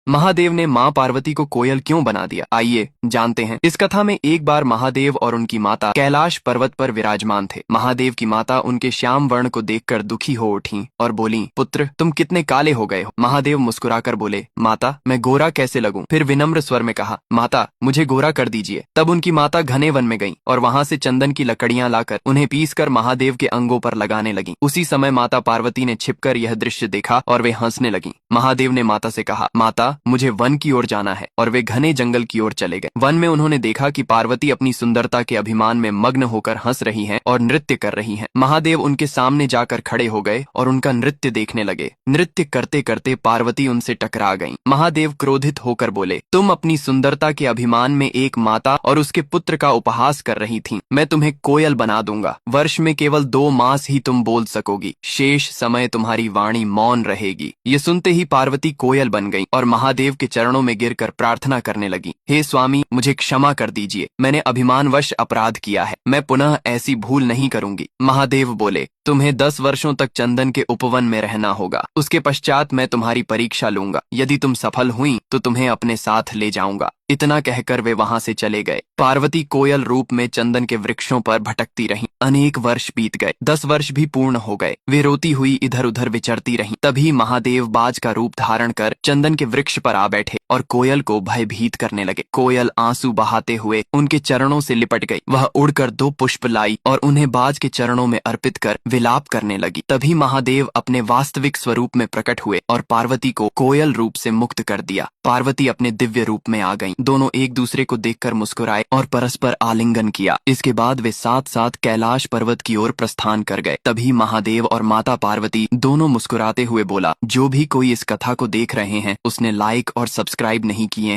महादेव ने माँ पार्वती को कोयल क्यों बना दिया, आइए जानते हैं। इस कथा में एक बार महादेव और उनकी माता कैलाश पर्वत पर विराजमान थे। महादेव की माता उनके श्याम वर्ण को देखकर दुखी हो उठी और बोली, पुत्र तुम कितने काले हो गए हो। महादेव मुस्कुराकर बोले, माता मैं गोरा कैसे लगूं। फिर विनम्र स्वर में कहा, माता मुझे गोरा कर दीजिए। तब उनकी माता घने वन में गईं और वहां से चंदन की लकड़ियां लाकर उन्हें पीसकर महादेव के अंगों पर लगाने लगी। उसी समय माता पार्वती ने छिपकर यह दृश्य देखा और वे हंसने लगी। महादेव ने माता से कहा, माता मुझे वन की ओर जाना है, और वे घने जंगल की ओर चले गए। वन में उन्होंने देखा कि पार्वती अपनी सुंदरता के अभिमान में मग्न होकर हंस रही हैं और नृत्य कर रही हैं। महादेव उनके सामने जाकर खड़े हो गए और उनका नृत्य देखने लगे। नृत्य करते करते पार्वती उनसे टकरा गईं। महादेव क्रोधित होकर बोले, तुम अपनी सुंदरता के अभिमान में एक माता और उसके पुत्र का उपहास कर रही थीं। मैं तुम्हें कोयल बना दूंगा। वर्ष में केवल 2 मास ही तुम बोल सकोगी, शेष समय तुम्हारी वाणी मौन रहेगी। ये सुनते ही पार्वती कोयल बन गई और महादेव के चरणों में गिरकर प्रार्थना करने लगी, हे स्वामी मुझे क्षमा कर दीजिए, मैंने अभिमानवश अपराध किया है, मैं पुनः ऐसी भूल नहीं करूंगी। महादेव बोले, तुम्हें 10 वर्षों तक चंदन के उपवन में रहना होगा। उसके पश्चात मैं तुम्हारी परीक्षा लूंगा। यदि तुम सफल हुई तो तुम्हें अपने साथ ले जाऊंगा। इतना कहकर वे वहां से चले गए। पार्वती कोयल रूप में चंदन के वृक्षों पर भटकती रहीं। अनेक वर्ष बीत गए, 10 वर्ष भी पूर्ण हो गए। वे रोती हुई इधर उधर विचरती रहीं। तभी महादेव बाज का रूप धारण कर चंदन के वृक्ष पर आ बैठे और कोयल को भयभीत करने लगे। कोयल आंसू बहाते हुए उनके चरणों से लिपट गई। वह उड़कर 2 पुष्प लाई और उन्हें बाज के चरणों में अर्पित कर विलाप करने लगी। तभी महादेव अपने वास्तविक स्वरूप में प्रकट हुए और पार्वती को कोयल रूप से मुक्त कर दिया। पार्वती अपने दिव्य रूप में आ गईं। दोनों एक दूसरे को देखकर मुस्कुराए और परस्पर आलिंगन किया। इसके बाद वे साथ साथ कैलाश पर्वत की ओर प्रस्थान कर गए। तभी महादेव और माता पार्वती दोनों मुस्कुराते हुए बोला, जो भी कोई इस कथा को देख रहे हैं उसने लाइक और सब्सक्राइब नहीं किए